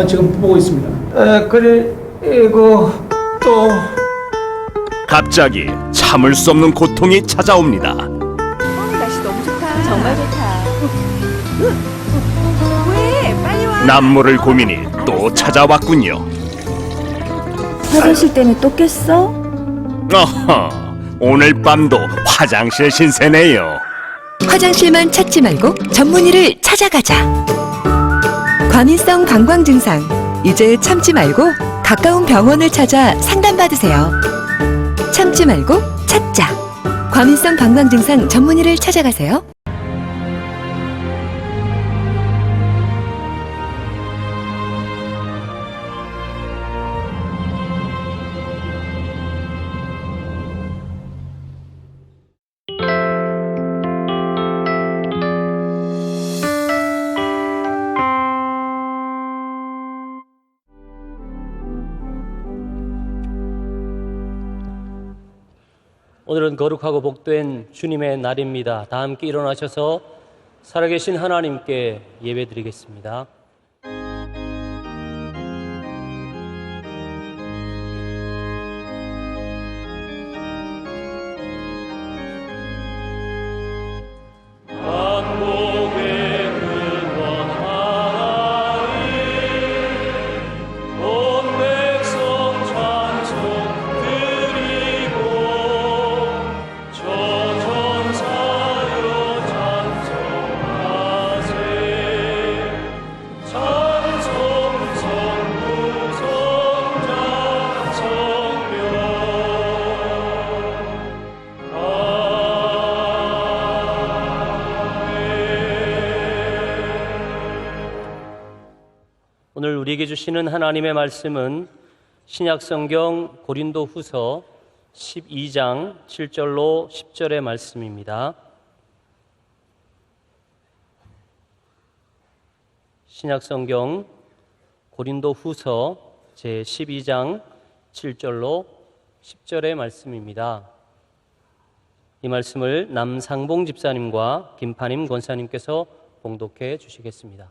지금 보고 있습니다. 그리고 또 갑자기 참을 수 없는 고통이 찾아옵니다. 날씨 너무 좋다. 정말 좋다. 왜? 빨리 와. 남모를 고민이 또 찾아왔군요. 화장실 때문에 또 깼어? 어허, 오늘 밤도 화장실 신세네요. 화장실만 찾지 말고 전문의를 찾아가자. 과민성 방광 증상, 이제 참지 말고 가까운 병원을 찾아 상담받으세요. 참지 말고 찾자. 과민성 방광 증상 전문의를 찾아가세요. 오늘은 거룩하고 복된 주님의 날입니다. 다 함께 일어나셔서 살아계신 하나님께 예배드리겠습니다. 오늘 우리에게 주시는 하나님의 말씀은 신약성경 고린도후서 12장 7절로 10절의 말씀입니다. 신약성경 고린도후서 제12장 7절로 10절의 말씀입니다. 이 말씀을 남상봉 집사님과 김판임 권사님께서 봉독해 주시겠습니다.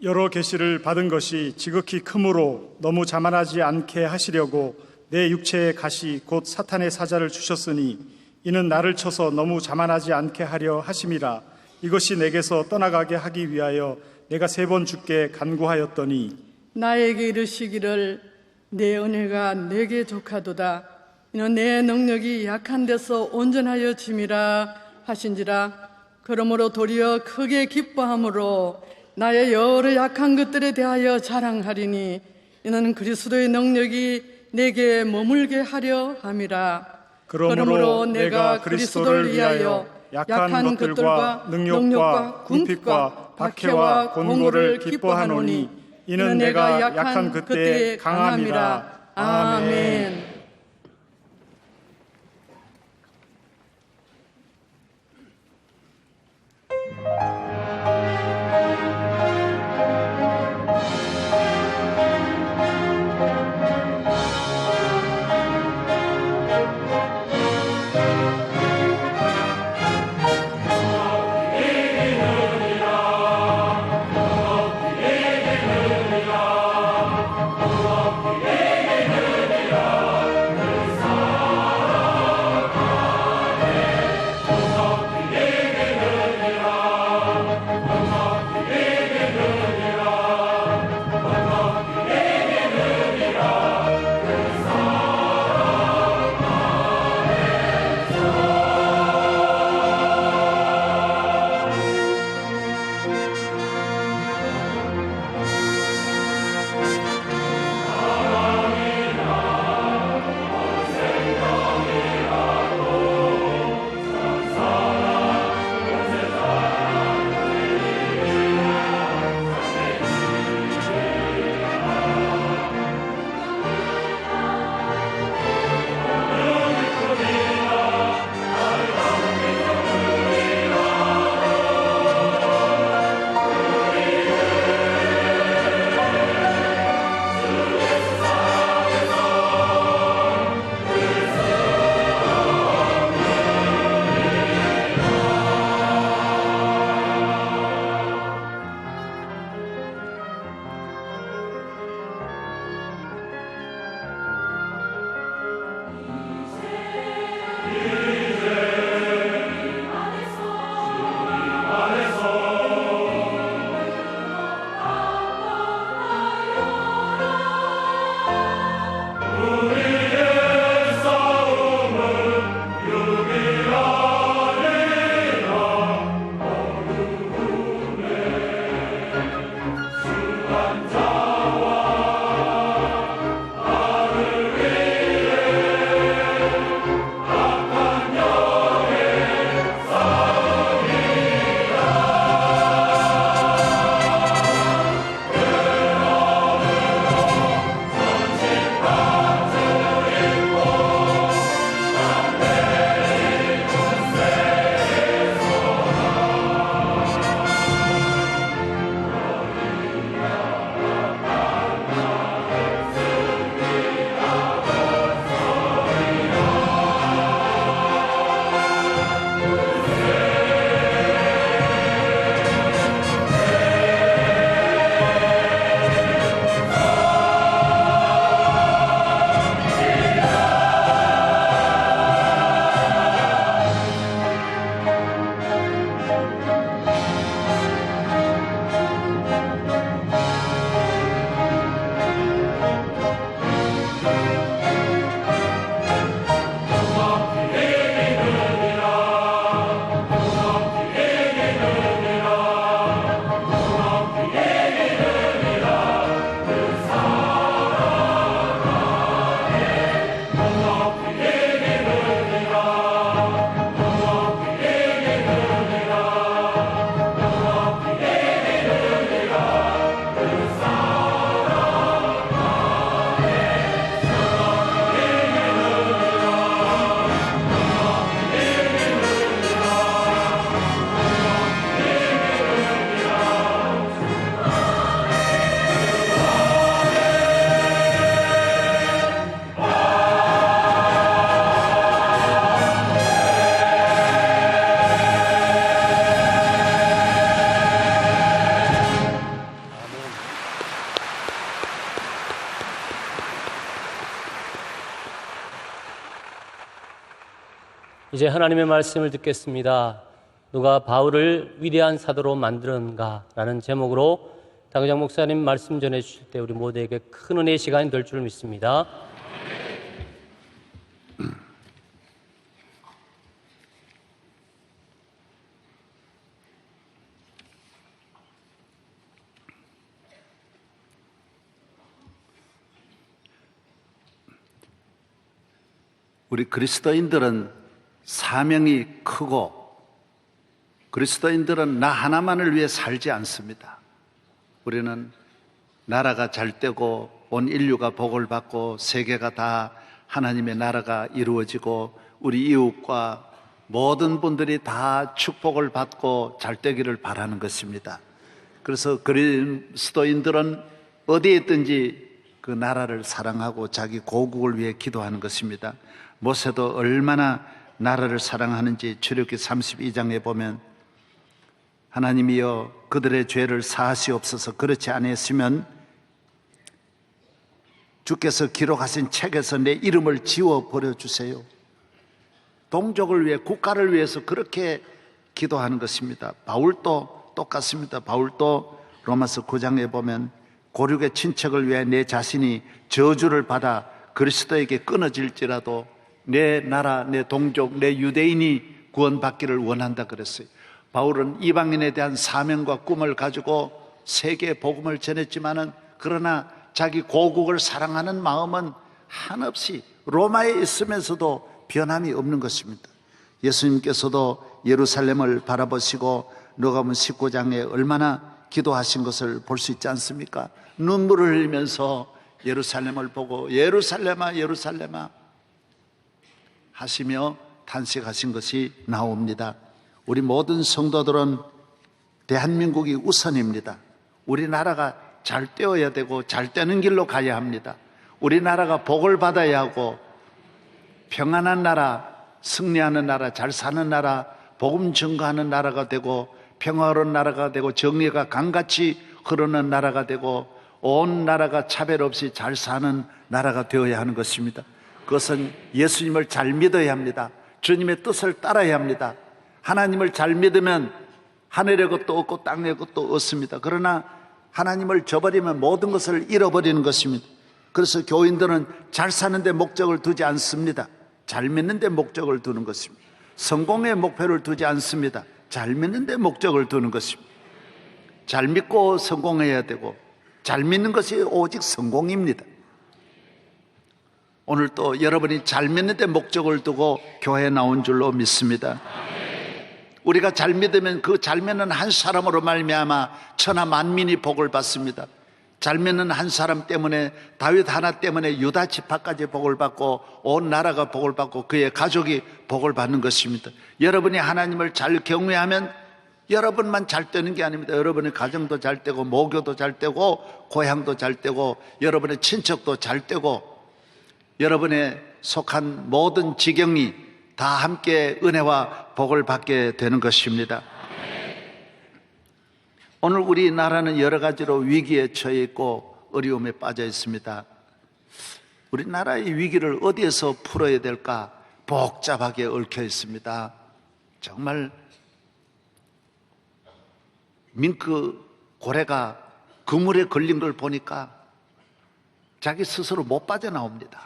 여러 계시를 받은 것이 지극히 크므로 너무 자만하지 않게 하시려고 내 육체의 가시 곧 사탄의 사자를 주셨으니 이는 나를 쳐서 너무 자만하지 않게 하려 하심이라. 이것이 내게서 떠나가게 하기 위하여 내가 3번 주께 간구하였더니 나에게 이르시기를 내 은혜가 내게 족하도다. 이는 내 능력이 약한 데서 온전하여 짐이라 하신지라. 그러므로 도리어 크게 기뻐함으로 나의 여러 약한 것들에 대하여 자랑하리니 이는 그리스도의 능력이 내게 머물게 하려 함이라. 그러므로 내가 그리스도를 위하여 약한 것들과 능력과 궁핍과 박해와 곤고를 기뻐하노니 이는 내가 약한 그때에 강함이라. 아멘. 이제 하나님의 말씀을 듣겠습니다. 누가 바울을 위대한 사도로 만드는가? 라는 제목으로 당장 목사님 말씀 전해 주실 때 우리 모두에게 큰 은혜의 시간이 될 줄 믿습니다. 우리 그리스도인들은 사명이 크고 그리스도인들은 나 하나만을 위해 살지 않습니다. 우리는 나라가 잘 되고 온 인류가 복을 받고 세계가 다 하나님의 나라가 이루어지고 우리 이웃과 모든 분들이 다 축복을 받고 잘 되기를 바라는 것입니다. 그래서 그리스도인들은 어디에 있든지 그 나라를 사랑하고 자기 고국을 위해 기도하는 것입니다. 모세도 얼마나 나라를 사랑하는지 출애굽기 32장에 보면 하나님이여 그들의 죄를 사하시옵소서. 그렇지 않았으면 주께서 기록하신 책에서 내 이름을 지워버려 주세요. 동족을 위해 국가를 위해서 그렇게 기도하는 것입니다. 바울도 똑같습니다. 바울도 로마서 9장에 보면 고륙의 친척을 위해 내 자신이 저주를 받아 그리스도에게 끊어질지라도 내 나라, 내 동족, 내 유대인이 구원받기를 원한다 그랬어요. 바울은 이방인에 대한 사명과 꿈을 가지고 세계에 복음을 전했지만은 그러나 자기 고국을 사랑하는 마음은 한없이 로마에 있으면서도 변함이 없는 것입니다. 예수님께서도 예루살렘을 바라보시고 누가복음 19장에 얼마나 기도하신 것을 볼 수 있지 않습니까? 눈물을 흘리면서 예루살렘을 보고 예루살렘아 예루살렘아 하시며 탄식하신 것이 나옵니다. 우리 모든 성도들은 대한민국이 우선입니다. 우리나라가 잘 되어야 되고 잘 되는 길로 가야 합니다. 우리나라가 복을 받아야 하고 평안한 나라, 승리하는 나라, 잘 사는 나라, 복음 증거하는 나라가 되고 평화로운 나라가 되고 정의가 강같이 흐르는 나라가 되고 온 나라가 차별 없이 잘 사는 나라가 되어야 하는 것입니다. 그것은 예수님을 잘 믿어야 합니다. 주님의 뜻을 따라야 합니다. 하나님을 잘 믿으면 하늘의 것도 얻고 땅의 것도 얻습니다. 그러나 하나님을 저버리면 모든 것을 잃어버리는 것입니다. 그래서 교인들은 잘 사는데 목적을 두지 않습니다. 잘 믿는데 목적을 두는 것입니다. 성공의 목표를 두지 않습니다. 잘 믿는데 목적을 두는 것입니다. 잘 믿고 성공해야 되고 잘 믿는 것이 오직 성공입니다. 오늘 또 여러분이 잘 믿는데 목적을 두고 교회에 나온 줄로 믿습니다. 우리가 잘 믿으면 그 잘 믿는 한 사람으로 말미암아 천하 만민이 복을 받습니다. 잘 믿는 한 사람 때문에 다윗 하나 때문에 유다 지파까지 복을 받고 온 나라가 복을 받고 그의 가족이 복을 받는 것입니다. 여러분이 하나님을 잘 경외하면 여러분만 잘 되는 게 아닙니다. 여러분의 가정도 잘 되고 모교도 잘 되고 고향도 잘 되고 여러분의 친척도 잘 되고 여러분의 속한 모든 지경이 다 함께 은혜와 복을 받게 되는 것입니다. 오늘 우리나라는 여러 가지로 위기에 처해 있고 어려움에 빠져 있습니다. 우리나라의 위기를 어디에서 풀어야 될까 복잡하게 얽혀 있습니다. 정말 밍크 고래가 그물에 걸린 걸 보니까 자기 스스로 못 빠져나옵니다.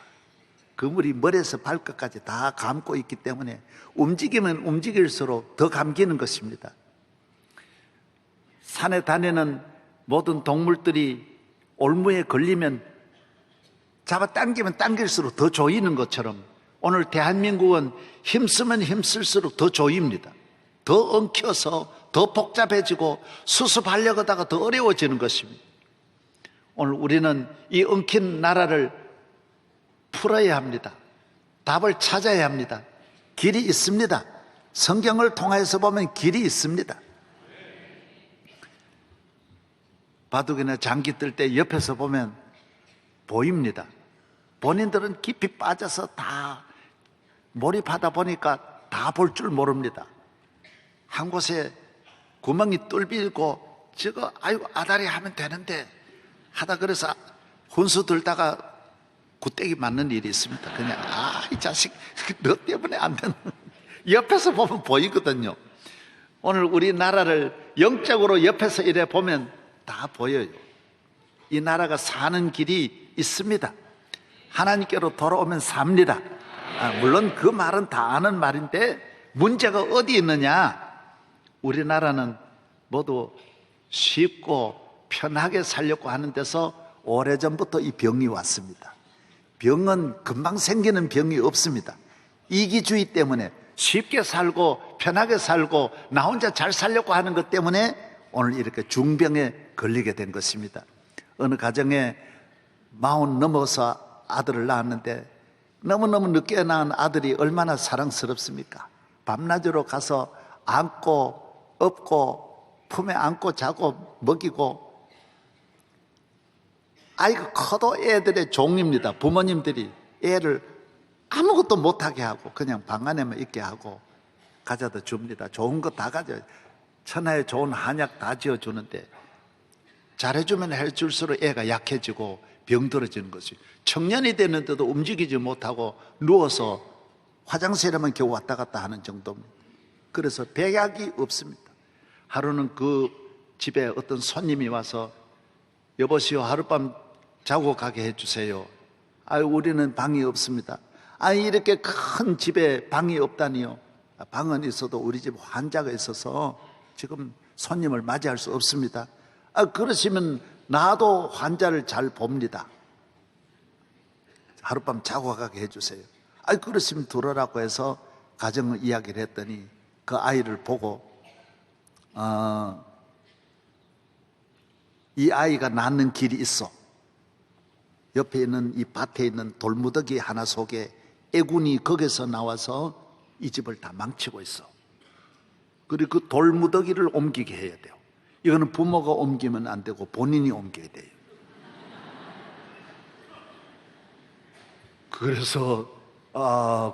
그물이 머리에서 발끝까지 다 감고 있기 때문에 움직이면 움직일수록 더 감기는 것입니다. 산에 다니는 모든 동물들이 올무에 걸리면 잡아당기면 당길수록 더 조이는 것처럼 오늘 대한민국은 힘쓰면 힘쓸수록 더 조입니다. 더 엉켜서 더 복잡해지고 수습하려고 하다가 더 어려워지는 것입니다. 오늘 우리는 이 엉킨 나라를 풀어야 합니다. 답을 찾아야 합니다. 길이 있습니다. 성경을 통해서 보면 길이 있습니다. 바둑이나 장기 뜰 때 옆에서 보면 보입니다. 본인들은 깊이 빠져서 다 몰입하다 보니까 다 볼 줄 모릅니다. 한 곳에 구멍이 뚫리고 저거 아이고 아다리 하면 되는데 하다 그래서 훈수 들다가 굿대기 맞는 일이 있습니다. 그냥 이 자식 너 때문에 안 되는 옆에서 보면 보이거든요. 오늘 우리나라를 영적으로 옆에서 이래 보면 다 보여요. 이 나라가 사는 길이 있습니다. 하나님께로 돌아오면 삽니다. 물론 그 말은 다 아는 말인데 문제가 어디 있느냐? 우리나라는 모두 쉽고 편하게 살려고 하는 데서 오래전부터 이 병이 왔습니다. 병은 금방 생기는 병이 없습니다. 이기주의 때문에 쉽게 살고 편하게 살고 나 혼자 잘 살려고 하는 것 때문에 오늘 이렇게 중병에 걸리게 된 것입니다. 어느 가정에 40 넘어서 아들을 낳았는데 너무너무 늦게 낳은 아들이 얼마나 사랑스럽습니까? 밤낮으로 가서 안고 업고 품에 안고 자고 먹이고, 아이가 커도 애들의 종입니다. 부모님들이 애를 아무것도 못하게 하고 그냥 방 안에만 있게 하고 가져다 줍니다. 좋은 거 다 가져요. 천하에 좋은 한약 다 지어주는데 잘해주면 해줄수록 애가 약해지고 병들어지는 것이, 청년이 되는데도 움직이지 못하고 누워서 화장실에만 겨우 왔다 갔다 하는 정도입니다. 그래서 백약이 없습니다. 하루는 그 집에 어떤 손님이 와서 여보시오, 하룻밤 자고 가게 해주세요. 아유, 우리는 방이 없습니다. 아니, 이렇게 큰 집에 방이 없다니요. 방은 있어도 우리 집 환자가 있어서 지금 손님을 맞이할 수 없습니다. 그러시면 나도 환자를 잘 봅니다. 하룻밤 자고 가게 해주세요. 그러시면 들어라고 해서 가정을 이야기를 했더니 그 아이를 보고 이 아이가 낳는 길이 있어. 옆에 있는 이 밭에 있는 돌무더기 하나 속에 애군이 거기서 나와서 이 집을 다 망치고 있어. 그리고 그 돌무더기를 옮기게 해야 돼요. 이거는 부모가 옮기면 안 되고 본인이 옮겨야 돼요. 그래서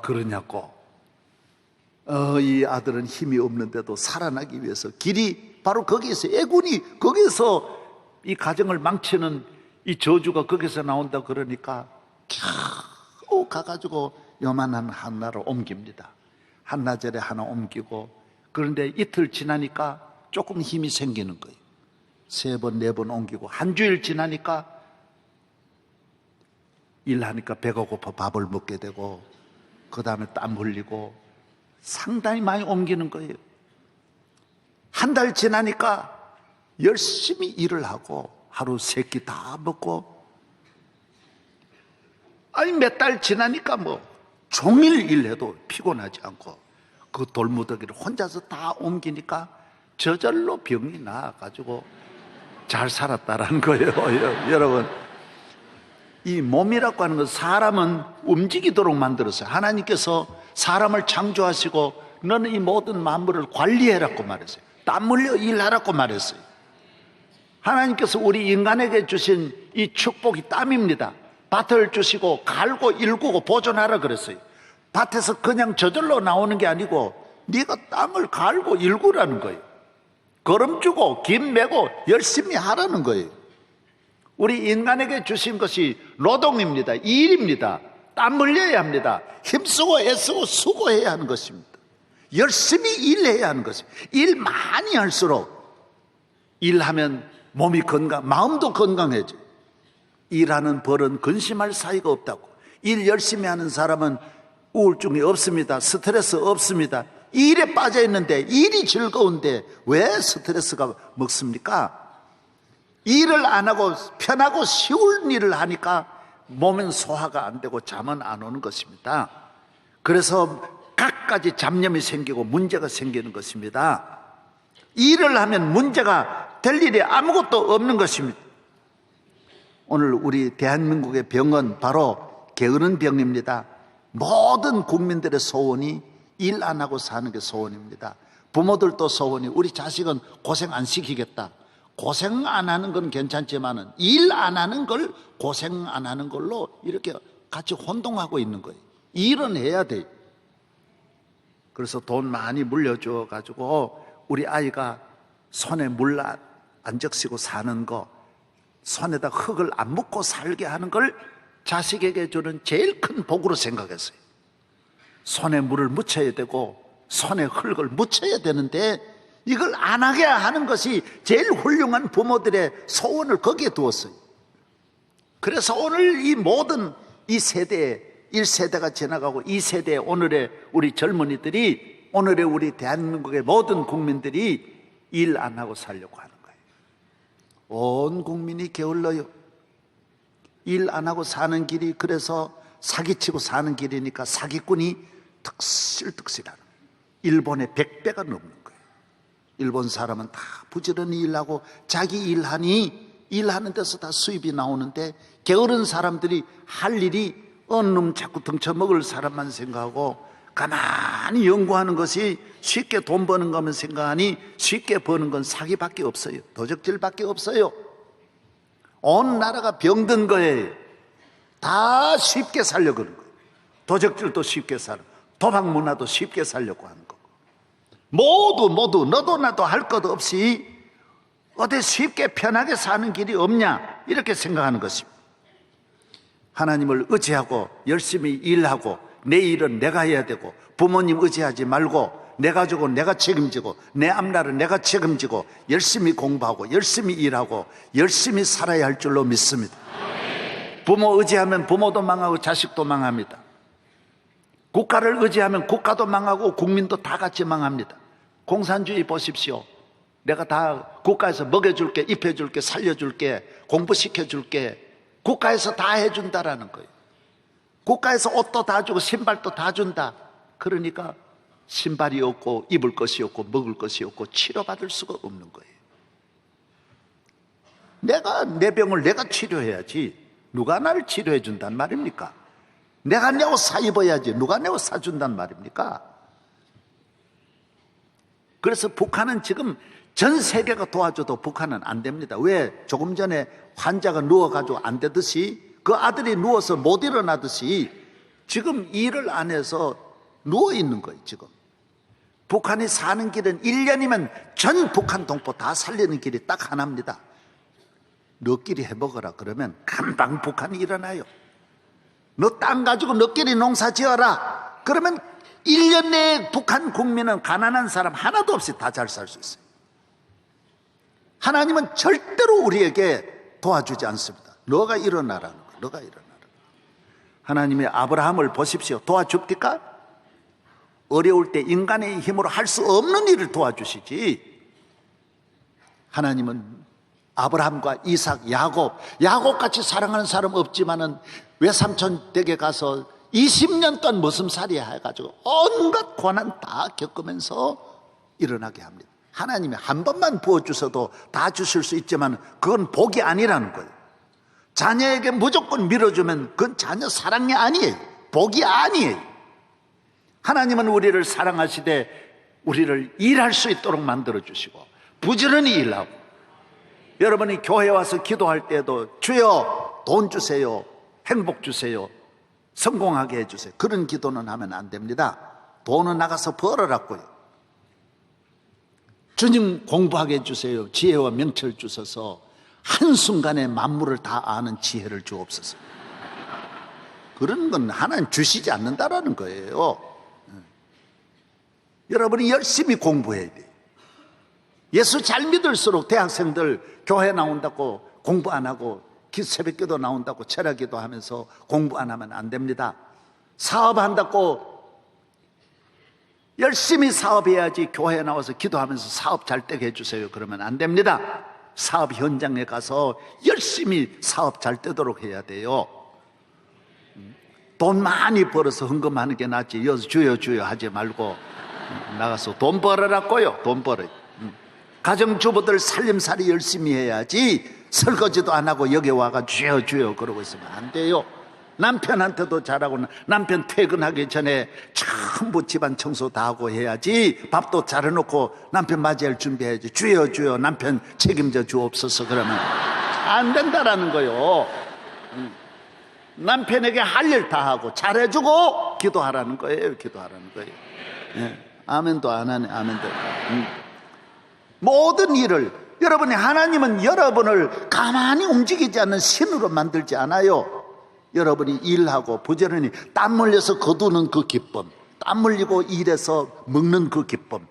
그러냐고. 이 아들은 힘이 없는데도 살아나기 위해서 길이 바로 거기에 있어요. 애군이 거기서 이 가정을 망치는 이 저주가 거기서 나온다 그러니까 겨우 가가지고 요만한 하나를 옮깁니다. 한나절에 하나 옮기고, 그런데 이틀 지나니까 조금 힘이 생기는 거예요. 3번, 4번 옮기고, 한 주일 지나니까 일하니까 배가 고파 밥을 먹게 되고, 그 다음에 땀 흘리고 상당히 많이 옮기는 거예요. 한 달 지나니까 열심히 일을 하고 하루 3끼 다 먹고, 몇 달 지나니까 종일 일해도 피곤하지 않고 그 돌무더기를 혼자서 다 옮기니까 저절로 병이 나가지고 잘 살았다라는 거예요. 여러분, 이 몸이라고 하는 건 사람은 움직이도록 만들었어요. 하나님께서 사람을 창조하시고 너는 이 모든 만물을 관리해라고 말했어요. 땀 흘려 일하라고 말했어요. 하나님께서 우리 인간에게 주신 이 축복이 땀입니다. 밭을 주시고 갈고 일구고 보존하라 그랬어요. 밭에서 그냥 저절로 나오는 게 아니고 네가 땅을 갈고 일구라는 거예요. 거름 주고 김 메고 열심히 하라는 거예요. 우리 인간에게 주신 것이 노동입니다. 일입니다. 땀 흘려야 합니다. 힘쓰고 애쓰고 수고해야 하는 것입니다. 열심히 일해야 하는 것입니다. 일 많이 할수록 일하면 몸이 마음도 건강해져요. 일하는 벌은 근심할 사이가 없다고. 일 열심히 하는 사람은 우울증이 없습니다. 스트레스 없습니다. 일에 빠져 있는데, 일이 즐거운데 왜 스트레스가 먹습니까? 일을 안 하고 편하고 쉬운 일을 하니까 몸은 소화가 안 되고 잠은 안 오는 것입니다. 그래서 갖가지 잡념이 생기고 문제가 생기는 것입니다. 일을 하면 문제가 될 일이 아무것도 없는 것입니다. 오늘 우리 대한민국의 병은 바로 게으른 병입니다. 모든 국민들의 소원이 일 안 하고 사는 게 소원입니다. 부모들도 소원이 우리 자식은 고생 안 시키겠다. 고생 안 하는 건 괜찮지만은 일 안 하는 걸 고생 안 하는 걸로 이렇게 같이 혼동하고 있는 거예요. 일은 해야 돼요. 그래서 돈 많이 물려줘 가지고 우리 아이가 손에 물 안 적시고 사는 거, 손에다 흙을 안 묻고 살게 하는 걸 자식에게 주는 제일 큰 복으로 생각했어요. 손에 물을 묻혀야 되고 손에 흙을 묻혀야 되는데 이걸 안 하게 하는 것이 제일 훌륭한 부모들의 소원을 거기에 두었어요. 그래서 오늘 이 모든 이 세대에 1세대가 지나가고 2세대 오늘의 우리 젊은이들이, 오늘의 우리 대한민국의 모든 국민들이 일 안 하고 살려고 하는 거예요. 온 국민이 게을러요. 일 안 하고 사는 길이, 그래서 사기치고 사는 길이니까 사기꾼이 득실득실하는 거예요. 일본의 100배가 넘는 거예요. 일본 사람은 다 부지런히 일하고 자기 일하니 일하는 데서 다 수입이 나오는데, 게으른 사람들이 할 일이 어느 놈 자꾸 등쳐먹을 사람만 생각하고 가만히 연구하는 것이 쉽게 돈 버는 것만 생각하니 쉽게 버는 건 사기밖에 없어요. 도적질밖에 없어요. 온 나라가 병든 거예요. 다 쉽게 살려고 하는 거예요. 도적질도 쉽게 살고 도박 문화도 쉽게 살려고 하는 거고, 모두 너도 나도 할 것 없이 어디 쉽게 편하게 사는 길이 없냐, 이렇게 생각하는 것입니다. 하나님을 의지하고 열심히 일하고 내 일은 내가 해야 되고, 부모님 의지하지 말고 내 가족은 내가 책임지고 내 앞날은 내가 책임지고 열심히 공부하고 열심히 일하고 열심히 살아야 할 줄로 믿습니다. 부모 의지하면 부모도 망하고 자식도 망합니다. 국가를 의지하면 국가도 망하고 국민도 다 같이 망합니다. 공산주의 보십시오. 내가 다 국가에서 먹여줄게, 입혀줄게, 살려줄게, 공부시켜줄게, 국가에서 다 해준다라는 거예요. 국가에서 옷도 다 주고 신발도 다 준다. 그러니까 신발이 없고 입을 것이 없고 먹을 것이 없고 치료받을 수가 없는 거예요. 내가 내 병을 내가 치료해야지 누가 나를 치료해 준단 말입니까? 내가 내 옷 사 입어야지 누가 내 옷 사준단 말입니까? 그래서 북한은 지금 전 세계가 도와줘도 북한은 안 됩니다. 왜? 조금 전에 환자가 누워가지고 안 되듯이, 그 아들이 누워서 못 일어나듯이 지금 일을 안 해서 누워 있는 거예요. 지금 북한이 사는 길은 1년이면 전 북한 동포 다 살리는 길이 딱 하나입니다. 너끼리 해먹어라 그러면 금방 북한이 일어나요. 너 땅 가지고 너끼리 농사 지어라 그러면 1년 내에 북한 국민은 가난한 사람 하나도 없이 다 잘 살 수 있어요. 하나님은 절대로 우리에게 도와주지 않습니다. 너가 일어나라는 거예요. 너가 일어나라. 하나님의 아브라함을 보십시오. 도와줍니까? 어려울 때 인간의 힘으로 할 수 없는 일을 도와주시지. 하나님은 아브라함과 이삭, 야곱같이 사랑하는 사람 없지만은 외삼촌 댁에 가서 20년 동안 머슴살이 해가지고 온갖 고난 다 겪으면서 일어나게 합니다. 하나님이 한 번만 부어주셔도 다 주실 수 있지만 그건 복이 아니라는 거예요. 자녀에게 무조건 밀어주면 그건 자녀 사랑이 아니에요. 복이 아니에요. 하나님은 우리를 사랑하시되 우리를 일할 수 있도록 만들어주시고 부지런히 일하고, 여러분이 교회 와서 기도할 때도 주여 돈 주세요, 행복 주세요, 성공하게 해주세요, 그런 기도는 하면 안 됩니다. 돈은 나가서 벌어라고요. 주님 공부하게 해주세요, 지혜와 명철 주셔서 한순간에 만물을 다 아는 지혜를 주옵소서. 그런 건 하나님 주시지 않는다라는 거예요. 여러분이 열심히 공부해야 돼요. 예수 잘 믿을수록 대학생들 교회 나온다고 공부 안 하고 새벽기도 나온다고 철야기도 하면서 공부 안 하면 안 됩니다. 사업한다고 열심히 사업해야지 교회에 나와서 기도하면서 사업 잘 되게 해주세요 그러면 안 됩니다. 사업 현장에 가서 열심히 사업 잘 되도록 해야 돼요. 돈 많이 벌어서 헌금하는 게 낫지 여기서 주여 하지 말고 나가서 돈 벌어라고요. 돈 벌어요. 가정주부들 살림살이 열심히 해야지 설거지도 안 하고 여기 와가 주여 그러고 있으면 안 돼요. 남편한테도 잘하고 남편 퇴근하기 전에 전부 집안 청소 다 하고 해야지. 밥도 차려놓고 남편 맞이할 준비해야지. 주여 남편 책임져 주옵소서 그러면 안 된다라는 거요. 남편에게 할 일 다 하고 잘해주고 기도하라는 거예요. 기도하라는 거예요. 네. 아멘도 안 하네. 아멘도. 모든 일을, 여러분이, 하나님은 여러분을 가만히 움직이지 않는 신으로 만들지 않아요. 여러분이 일하고 부지런히 땀 흘려서 거두는 그 기쁨, 땀 흘리고 일해서 먹는 그 기쁨,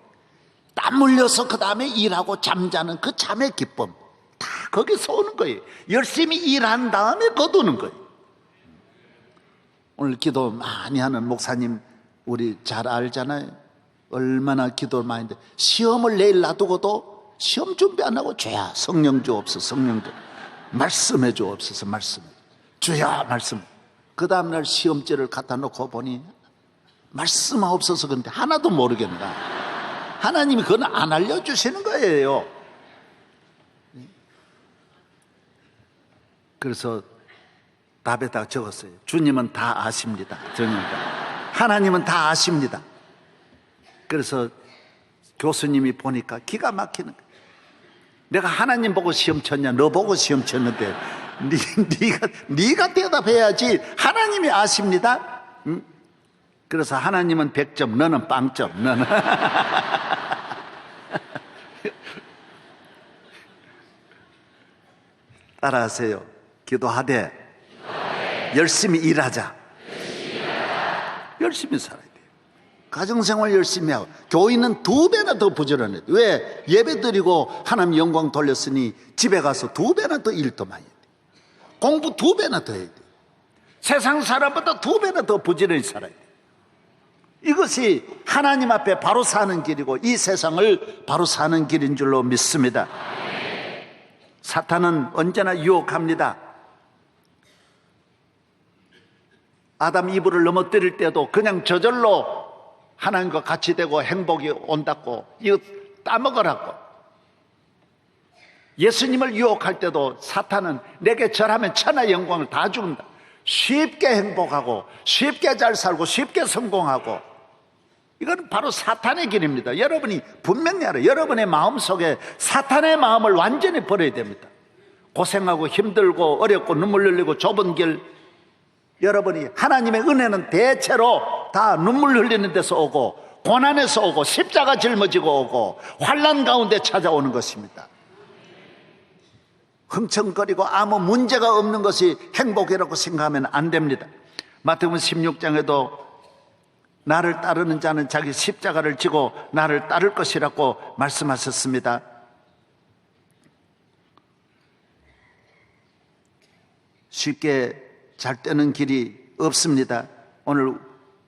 땀 흘려서 그 다음에 일하고 잠자는 그 잠의 기쁨, 다 거기서 오는 거예요. 열심히 일한 다음에 거두는 거예요. 오늘 기도 많이 하는 목사님 우리 잘 알잖아요. 얼마나 기도를 많이 했는데 시험을 내일 놔두고도 시험 준비 안 하고 주야 성령 주옵소서, 성령 주 말씀해 주옵소서, 말씀 주야 말씀. 그 다음날 시험지를 갖다 놓고 보니 말씀하옵소서. 근데 하나도 모르겠나. 하나님이 그건 안 알려주시는 거예요. 그래서 답에다가 적었어요. 주님은 다 아십니다. 하나님은 다 아십니다. 그래서 교수님이 보니까 기가 막히는 거예요. 내가 하나님 보고 시험 쳤냐, 너 보고 시험 쳤는데 네가 대답해야지. 하나님이 아십니다. 응? 그래서 하나님은 100점, 너는 빵점, 너는. 따라하세요. 기도하되 열심히 일하자. 열심히 살아야 돼요. 가정생활 열심히 하고 교인은 2배나 더 부지런해요. 왜? 예배 드리고 하나님 영광 돌렸으니 집에 가서 2배나 더 일 더 많이 해야 돼요. 공부 2배나 더 해야 돼요. 세상 사람보다 2배나 더 부지런히 살아야 돼요. 이것이 하나님 앞에 바로 사는 길이고 이 세상을 바로 사는 길인 줄로 믿습니다. 사탄은 언제나 유혹합니다. 아담 이브를 넘어뜨릴 때도 그냥 저절로 하나님과 같이 되고 행복이 온다고, 이거 따먹으라고. 예수님을 유혹할 때도 사탄은 내게 절하면 천하 영광을 다 준다. 쉽게 행복하고 쉽게 잘 살고 쉽게 성공하고, 이건 바로 사탄의 길입니다. 여러분이 분명히 알아요. 여러분의 마음속에 사탄의 마음을 완전히 버려야 됩니다. 고생하고 힘들고 어렵고 눈물 흘리고 좁은 길, 여러분이 하나님의 은혜는 대체로 다 눈물 흘리는 데서 오고 고난에서 오고 십자가 짊어지고 오고 환난 가운데 찾아오는 것입니다. 흥청거리고 아무 문제가 없는 것이 행복이라고 생각하면 안 됩니다. 마태복음 16장에도 나를 따르는 자는 자기 십자가를 지고 나를 따를 것이라고 말씀하셨습니다. 쉽게 잘 되는 길이 없습니다. 오늘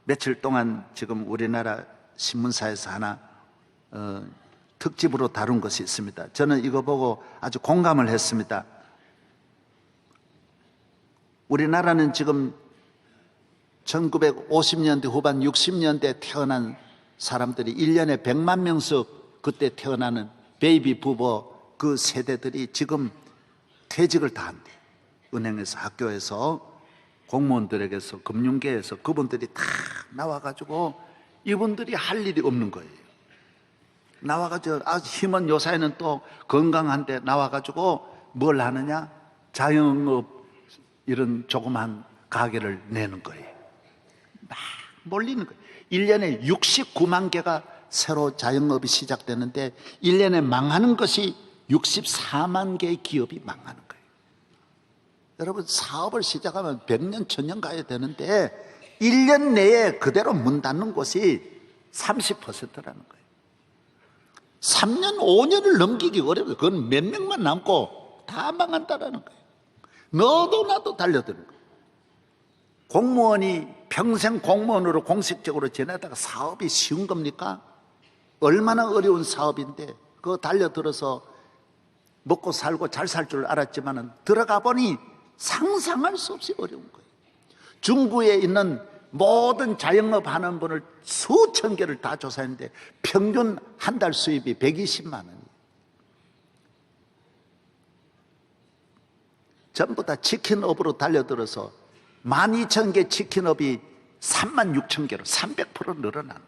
며칠 동안 지금 우리나라 신문사에서 하나 특집으로 다룬 것이 있습니다. 저는 이거 보고 아주 공감을 했습니다. 우리나라는 지금 1950년대 후반 60년대 태어난 사람들이 1년에 100만 명씩 그때 태어나는 베이비 부모 그 세대들이 지금 퇴직을 다 한대요. 은행에서, 학교에서, 공무원들에게서, 금융계에서 그분들이 다 나와가지고 이분들이 할 일이 없는 거예요. 나와가지고 힘은 요사이는 또 건강한데 나와가지고 뭘 하느냐? 자영업 이런 조그만 가게를 내는 거예요. 막 몰리는 거예요. 1년에 69만 개가 새로 자영업이 시작되는데 1년에 망하는 것이 64만 개의 기업이 망하는 거예요. 여러분, 사업을 시작하면 100년, 1000년 가야 되는데 1년 내에 그대로 문 닫는 곳이 30%라는 거예요. 3년, 5년을 넘기기 어려워요. 그건 몇 명만 남고 다 망한다라는 거예요. 너도 나도 달려드는 거예요. 공무원이 평생 공무원으로 공식적으로 지내다가 사업이 쉬운 겁니까? 얼마나 어려운 사업인데 그거 달려들어서 먹고 살고 잘 살 줄 알았지만 들어가 보니 상상할 수 없이 어려운 거예요. 중구에 있는 모든 자영업 하는 분을 수천 개를 다 조사했는데 평균 한 달 수입이 120만 원이에요. 전부 다 치킨업으로 달려들어서 12,000개 치킨업이 36,000개로 300% 늘어나는 거예요.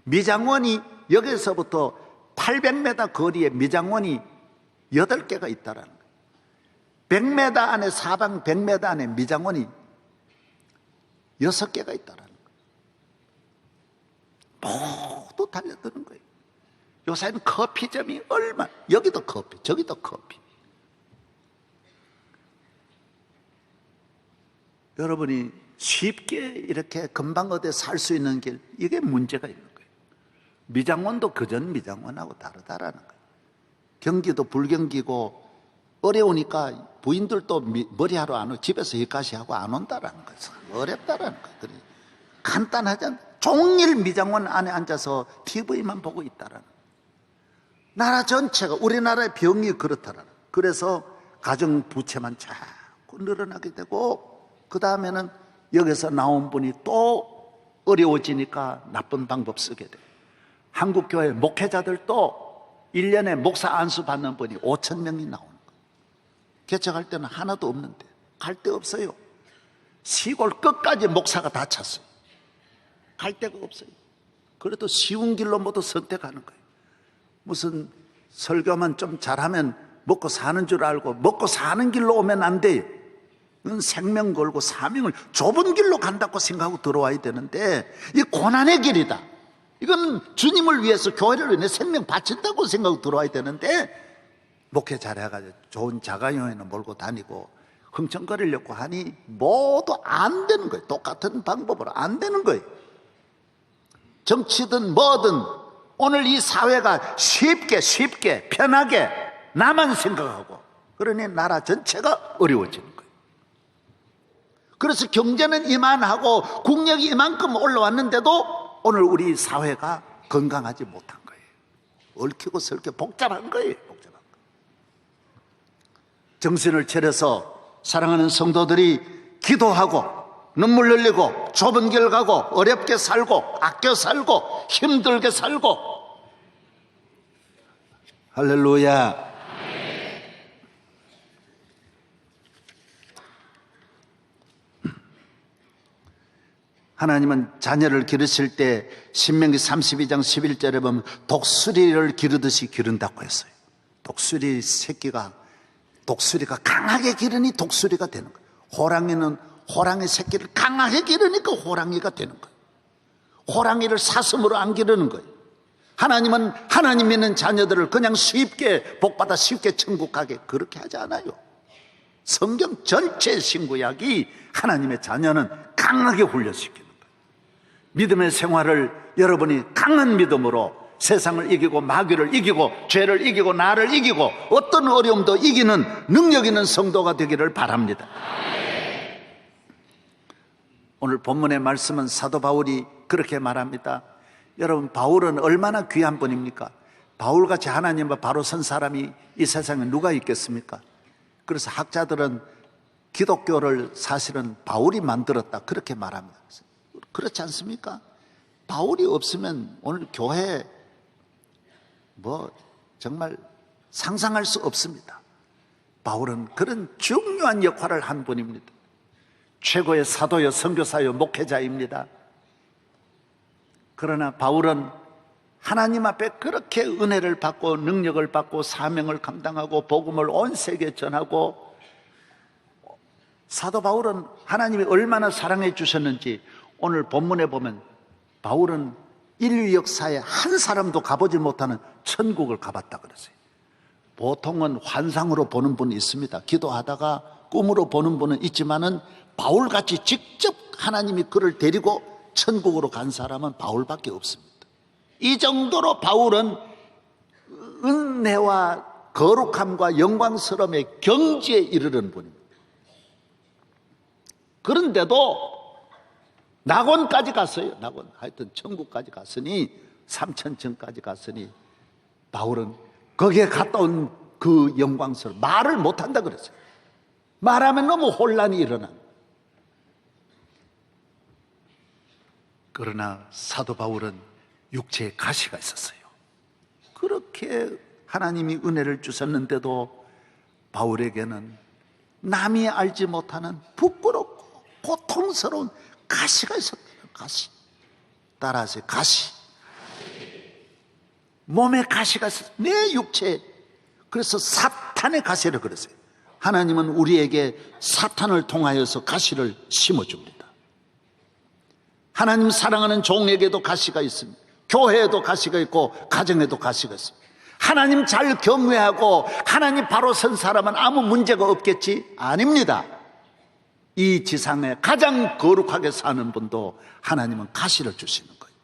미장원이 여기서부터 800m 거리에 미장원이 8개가 있다라는 거예요. 100m 안에, 사방 100m 안에 미장원이 6개가 있다라는 거예요. 모두 달려드는 거예요. 요새는 커피점이 얼마나, 여기도 커피, 저기도 커피. 여러분이 쉽게 이렇게 금방 어디 살 수 있는 길, 이게 문제가 있는 거예요. 미장원도 그전 미장원하고 다르다라는 거예요. 경기도 불경기고 어려우니까 부인들도 머리하러 안 오고 집에서 일까지 하고 안 온다라는 거예요. 어렵다라는 거예요. 간단하잖아. 종일 미장원 안에 앉아서 TV만 보고 있다라는 거예요. 나라 전체가, 우리나라의 병이 그렇다라는 거예요. 그래서 가정 부채만 자꾸 늘어나게 되고, 그 다음에는 여기서 나온 분이 또 어려워지니까 나쁜 방법 쓰게 돼요. 한국교회 목회자들도 1년에 목사 안수 받는 분이 5천 명이 나오는 거예요. 개척할 때는 하나도 없는데 갈 데 없어요. 시골 끝까지 목사가 다 찼어요. 갈 데가 없어요. 그래도 쉬운 길로 모두 선택하는 거예요. 무슨 설교만 좀 잘하면 먹고 사는 줄 알고 먹고 사는 길로 오면 안 돼요. 이건 생명 걸고 사명을 좁은 길로 간다고 생각하고 들어와야 되는데, 이 고난의 길이다. 이건 주님을 위해서, 교회를 위해 생명 바친다고 생각하고 들어와야 되는데, 목회 잘해가지고 좋은 자가용에는 몰고 다니고 흥청거리려고 하니 모두 안 되는 거예요. 똑같은 방법으로 안 되는 거예요. 정치든 뭐든 오늘 이 사회가 쉽게 편하게 나만 생각하고, 그러니 나라 전체가 어려워지는 거예요. 그래서 경제는 이만하고 국력이 이만큼 올라왔는데도 오늘 우리 사회가 건강하지 못한 거예요. 얽히고 설켜 복잡한 거예요. 복잡한 거. 정신을 차려서 사랑하는 성도들이 기도하고 눈물 흘리고 좁은 길 가고 어렵게 살고 아껴 살고 힘들게 살고, 할렐루야. 하나님은 자녀를 기르실 때 신명기 32장 11절에 보면 독수리를 기르듯이 기른다고 했어요. 독수리 새끼가, 독수리가 강하게 기르니 독수리가 되는 거예요. 호랑이는 호랑이 새끼를 강하게 기르니까 호랑이가 되는 거예요. 호랑이를 사슴으로 안 기르는 거예요. 하나님은 하나님 믿는 자녀들을 그냥 쉽게 복받아 쉽게 천국 가게 그렇게 하지 않아요. 성경 전체 신구약이 하나님의 자녀는 강하게 훈련시키는 거예요. 믿음의 생활을 여러분이 강한 믿음으로 세상을 이기고 마귀를 이기고 죄를 이기고 나를 이기고 어떤 어려움도 이기는 능력 있는 성도가 되기를 바랍니다. 오늘 본문의 말씀은 사도 바울이 그렇게 말합니다. 여러분, 바울은 얼마나 귀한 분입니까? 바울같이 하나님과 바로 선 사람이 이 세상에 누가 있겠습니까? 그래서 학자들은 기독교를 사실은 바울이 만들었다 그렇게 말합니다. 그렇지 않습니까? 바울이 없으면 오늘 교회 정말 상상할 수 없습니다. 바울은 그런 중요한 역할을 한 분입니다. 최고의 사도요 선교사요 목회자입니다. 그러나 바울은 하나님 앞에 그렇게 은혜를 받고 능력을 받고 사명을 감당하고 복음을 온 세계에 전하고, 사도 바울은 하나님이 얼마나 사랑해 주셨는지 오늘 본문에 보면 바울은 인류 역사에 한 사람도 가보지 못하는 천국을 가봤다 그러세요. 보통은 환상으로 보는 분이 있습니다. 기도하다가 꿈으로 보는 분은 있지만은 바울같이 직접 하나님이 그를 데리고 천국으로 간 사람은 바울밖에 없습니다. 이 정도로 바울은 은혜와 거룩함과 영광스러움의 경지에 이르는 분입니다. 그런데도 낙원까지 갔어요. 낙원, 하여튼 천국까지 갔으니 3,000층까지 갔으니 바울은 거기에 갔다 온 그 영광스러움 말을 못한다 그랬어요. 말하면 너무 혼란이 일어나. 그러나 사도 바울은 육체에 가시가 있었어요. 그렇게 하나님이 은혜를 주셨는데도 바울에게는 남이 알지 못하는 부끄럽고 고통스러운 가시가 있었대요. 가시. 따라하세요. 가시. 몸에 가시가 있었어요. 내 육체에. 그래서 사탄의 가시를 그랬어요. 하나님은 우리에게 사탄을 통하여서 가시를 심어줍니다. 하나님 사랑하는 종에게도 가시가 있습니다. 교회에도 가시가 있고 가정에도 가시가 있습니다. 하나님 잘 경외하고 하나님 바로 선 사람은 아무 문제가 없겠지? 아닙니다. 이 지상에 가장 거룩하게 사는 분도 하나님은 가시를 주시는 거예요.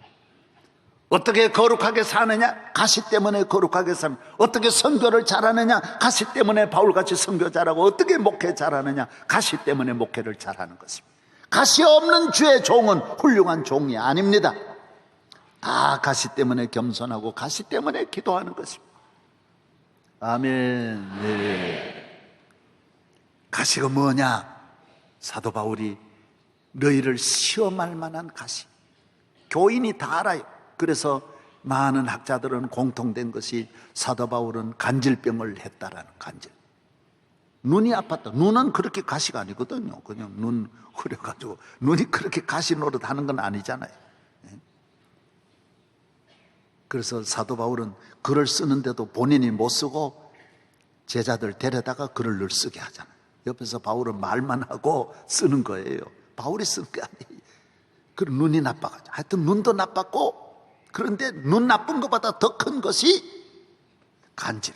어떻게 거룩하게 사느냐? 가시 때문에 거룩하게 사는. 어떻게 선교를 잘하느냐? 가시 때문에 바울같이 선교 잘하고. 어떻게 목회 잘하느냐? 가시 때문에 목회를 잘하는 것입니다. 가시 없는 주의 종은 훌륭한 종이 아닙니다. 다 가시 때문에 겸손하고 가시 때문에 기도하는 것입니다. 아멘. 네. 가시가 뭐냐? 사도 바울이 너희를 시험할 만한 가시. 교인이 다 알아요. 그래서 많은 학자들은 공통된 것이 사도 바울은 간질병을 했다라는 간질. 눈이 아팠다. 눈은 그렇게 가시가 아니거든요. 그냥 눈 흐려가지고 눈이 그렇게 가시 노릇하는 건 아니잖아요. 그래서 사도 바울은 글을 쓰는데도 본인이 못 쓰고 제자들 데려다가 글을 늘 쓰게 하잖아요. 옆에서 바울은 말만 하고 쓰는 거예요. 바울이 쓴 게 아니에요. 그리고 눈이 나빠가지고 하여튼 눈도 나빴고, 그런데 눈 나쁜 것보다 더 큰 것이 간질.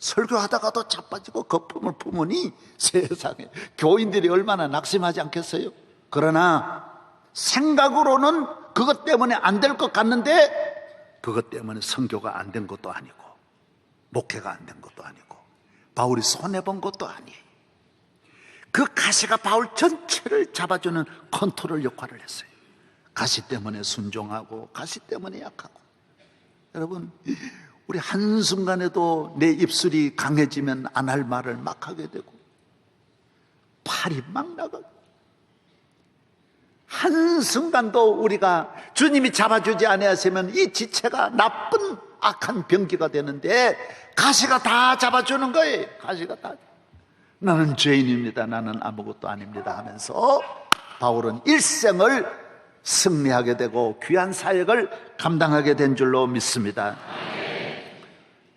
설교하다가도 자빠지고 거품을 품으니 세상에 교인들이 얼마나 낙심하지 않겠어요? 그러나 생각으로는 그것 때문에 안 될 것 같는데 그것 때문에 선교가 안 된 것도 아니고 목회가 안 된 것도 아니고 바울이 손해본 것도 아니에요. 그 가시가 바울 전체를 잡아주는 컨트롤 역할을 했어요. 가시 때문에 순종하고 가시 때문에 약하고. 여러분, 우리 한순간에도 내 입술이 강해지면 안 할 말을 막 하게 되고 팔이 막 나가고, 한순간도 우리가 주님이 잡아주지 아니하시면 이 지체가 나쁜 악한 병기가 되는데 가시가 다 잡아주는 거예요. 가시가 다. 나는 죄인입니다. 나는 아무것도 아닙니다 하면서 바울은 일생을 승리하게 되고 귀한 사역을 감당하게 된 줄로 믿습니다.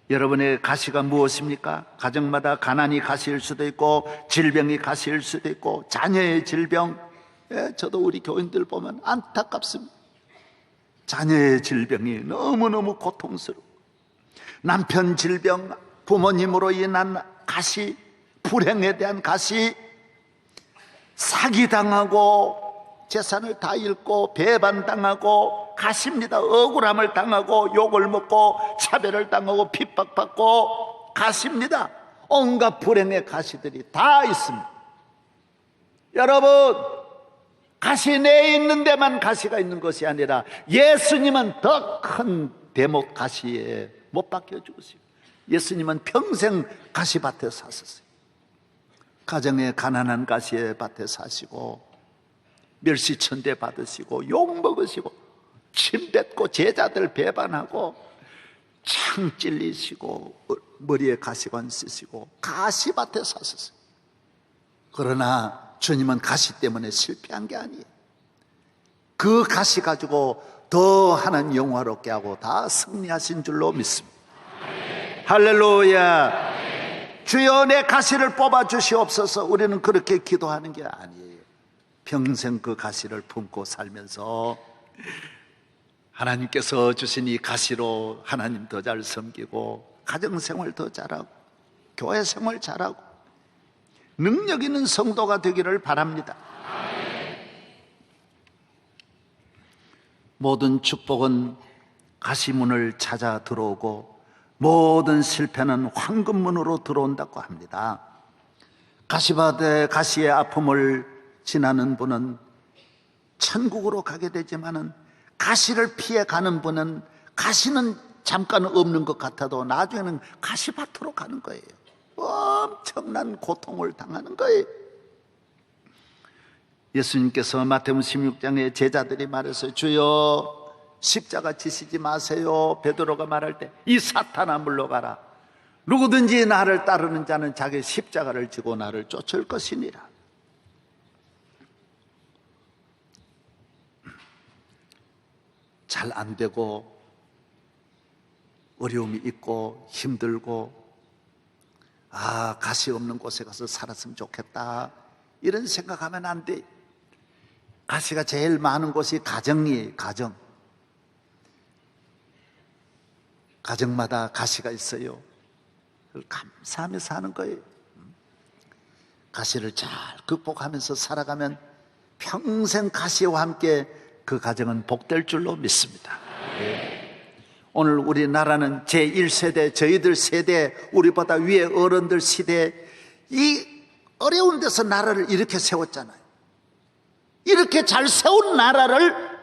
여러분의 가시가 무엇입니까? 가정마다 가난이 가시일 수도 있고 질병이 가시일 수도 있고 자녀의 질병. 저도 우리 교인들 보면 안타깝습니다. 자녀의 질병이 너무너무 고통스러워. 남편 질병, 부모님으로 인한 가시, 불행에 대한 가시, 사기당하고 재산을 다 잃고 배반당하고 가십니다. 억울함을 당하고 욕을 먹고 차별을 당하고 핍박받고 가십니다. 온갖 불행의 가시들이 다 있습니다. 여러분, 가시 내에 있는 데만 가시가 있는 것이 아니라 예수님은 더 큰 대목 가시에 못 박혀 죽으시고 예수님은 평생 가시밭에 사셨어요. 가정에 가난한 가시의 밭에 사시고 멸시천대 받으시고 욕 먹으시고 침 뱉고 제자들 배반하고 창 찔리시고 머리에 가시관 쓰시고 가시밭에 사셨어요. 그러나 주님은 가시 때문에 실패한 게 아니에요. 그 가시 가지고 더 하나님 영화롭게 하고 다 승리하신 줄로 믿습니다. 할렐루야. 주여 내 가시를 뽑아 주시옵소서. 우리는 그렇게 기도하는 게 아니에요. 평생 그 가시를 품고 살면서 하나님께서 주신 이 가시로 하나님 더 잘 섬기고 가정생활 더 잘하고 교회생활 잘하고 능력 있는 성도가 되기를 바랍니다. 모든 축복은 가시문을 찾아 들어오고 모든 실패는 황금문으로 들어온다고 합니다. 가시밭에 가시의 아픔을 지나는 분은 천국으로 가게 되지만은 가시를 피해 가는 분은 가시는 잠깐 없는 것 같아도 나중에는 가시밭으로 가는 거예요. 엄청난 고통을 당하는 거예요. 예수님께서 마태복음 16장에 제자들이 말했어요. 주여 십자가 지시지 마세요. 베드로가 말할 때 이 사탄아 물러가라. 누구든지 나를 따르는 자는 자기 십자가를 지고 나를 쫓을 것이니라. 잘 안 되고 어려움이 있고 힘들고 가시 없는 곳에 가서 살았으면 좋겠다 이런 생각하면 안 돼. 가시가 제일 많은 곳이 가정이에요. 가정마다 가시가 있어요. 그걸 감사하며 사는 거예요. 가시를 잘 극복하면서 살아가면 평생 가시와 함께 그 가정은 복될 줄로 믿습니다. 오늘 우리나라는 제1세대, 저희들 세대, 우리보다 위에 어른들 시대, 이 어려운 데서 나라를 이렇게 세웠잖아요. 이렇게 잘 세운 나라를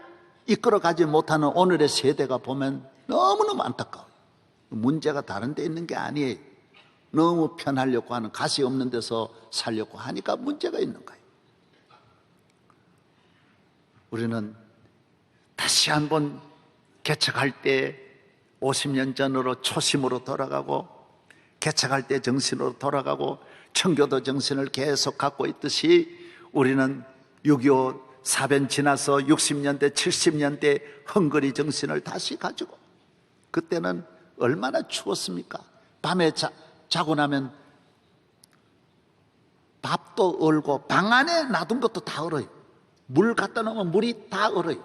이끌어가지 못하는 오늘의 세대가 보면 너무너무 안타까워요. 문제가 다른 데 있는 게 아니에요. 너무 편하려고 하는, 가시 없는 데서 살려고 하니까 문제가 있는 거예요. 우리는 다시 한번 개척할 때 50년 전으로 초심으로 돌아가고, 개척할 때 정신으로 돌아가고, 청교도 정신을 계속 갖고 있듯이 우리는 6.25 사변 지나서 60년대 70년대 헝거리 정신을 다시 가지고, 그때는 얼마나 추웠습니까? 밤에 자고 나면 밥도 얼고 방 안에 놔둔 것도 다 얼어요. 물 갖다 놓으면 물이 다 얼어요.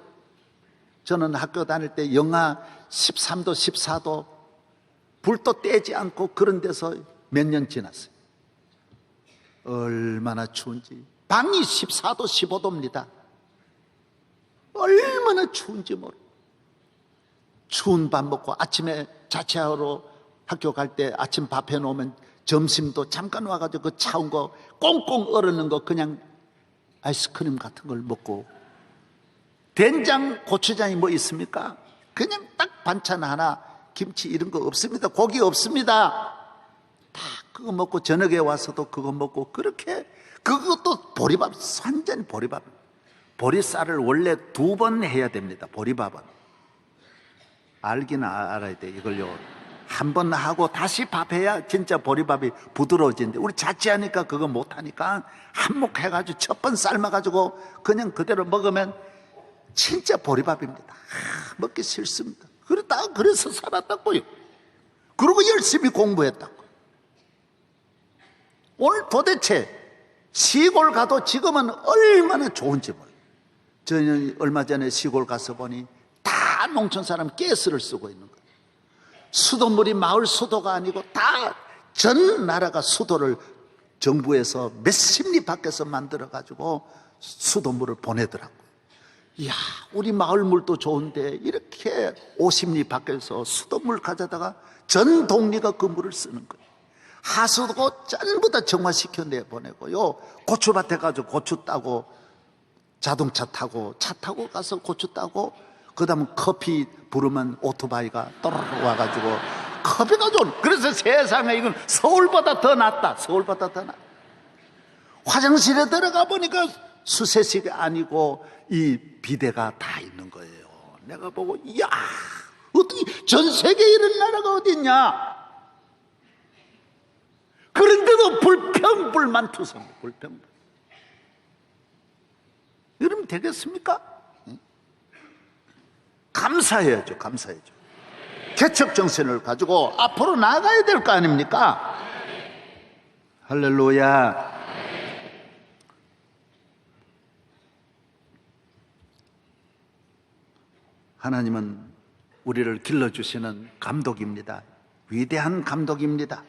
저는 학교 다닐 때 영하 13도 14도 불도 떼지 않고 그런 데서 몇 년 지났어요. 얼마나 추운지. 방이 14도 15도입니다 얼마나 추운지 모르. 추운 밥 먹고 아침에 자취하러 학교 갈 때 아침 밥 해놓으면 점심도 잠깐 와가지고 그 차운 거 꽁꽁 얼었는 거 그냥 아이스크림 같은 걸 먹고, 된장 고추장이 뭐 있습니까? 그냥 딱 반찬 하나, 김치 이런 거 없습니다. 고기 없습니다. 다 그거 먹고 저녁에 와서도 그거 먹고, 그렇게, 그것도 보리밥, 완전 보리밥. 보리쌀을 원래 2번 해야 됩니다. 보리밥은 알기는 알아야 돼. 이걸요, 한 번 하고 다시 밥 해야 진짜 보리밥이 부드러워지는데, 우리 자취하니까 그거 못하니까 한몫 해가지고 첫 번 삶아가지고 그냥 그대로 먹으면 진짜 보리밥입니다. 먹기 싫습니다. 그래서 살았다고요. 그리고 열심히 공부했다고. 오늘 도대체 시골 가도 지금은 얼마나 좋은지 몰라요. 저는 얼마 전에 시골 가서 보니 다 농촌 사람 가스를 쓰고 있는 거예요. 수돗물이 마을 수도가 아니고 다 전 나라가 수도를 정부에서 몇십 리 밖에서 만들어가지고 수돗물을 보내더라고요. 이야, 우리 마을 물도 좋은데 이렇게 50리 밖에서 수돗물 가져다가 전 동리가 그 물을 쓰는 거예요. 하수도 전부 다 정화시켜 내보내고요. 고추밭에 가서 고추 따고, 자동차 타고, 차 타고 가서 고추 따고, 그 다음 커피 부르면 오토바이가 떠르르 와가지고 커피가 좋은. 그래서 세상에 이건 서울보다 더 낫다. 서울보다 더 낫다. 화장실에 들어가 보니까 수세식이 아니고 이 비데가 다 있는 거예요. 내가 보고, 이야, 어떻게 전 세계에 이런 나라가 어디 있냐. 그런데도 불평불만투성. 불평불. 이러면 되겠습니까? 감사해야죠. 감사해야죠. 개척 정신을 가지고 앞으로 나가야 될 거 아닙니까? 할렐루야. 하나님은 우리를 길러주시는 감독입니다. 위대한 감독입니다.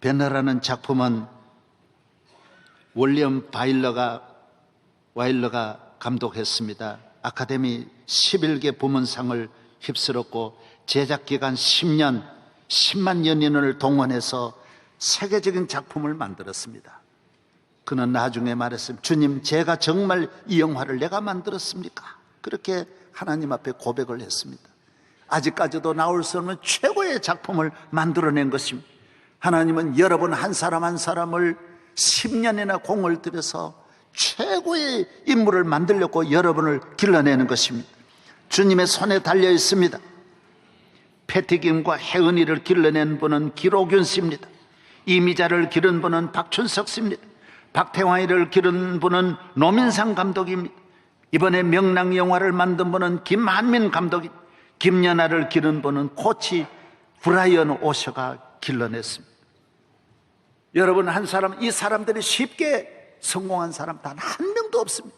베너라는 작품은 윌리엄 와일러가 감독했습니다. 아카데미 11개 부문상을 휩쓸었고, 제작기간 10년, 10만 연인을 동원해서 세계적인 작품을 만들었습니다. 그는 나중에 말했습니다. 주님, 제가 정말 이 영화를 내가 만들었습니까? 그렇게 하나님 앞에 고백을 했습니다. 아직까지도 나올 수 없는 최고의 작품을 만들어낸 것입니다. 하나님은 여러분 한 사람 한 사람을 10년이나 공을 들여서 최고의 인물을 만들려고 여러분을 길러내는 것입니다. 주님의 손에 달려 있습니다. 패티김과 혜은이를 길러낸 분은 기록윤 씨입니다. 이미자를 기른 분은 박춘석 씨입니다. 박태환이를 기른 분은 노민상 감독입니다. 이번에 명랑 영화를 만든 분은 김한민 감독입니다. 김연아를 기른 분은 코치 브라이언 오셔가 길러냈습니다. 여러분 한 사람, 이 사람들이 쉽게 성공한 사람 단 한 명도 없습니다.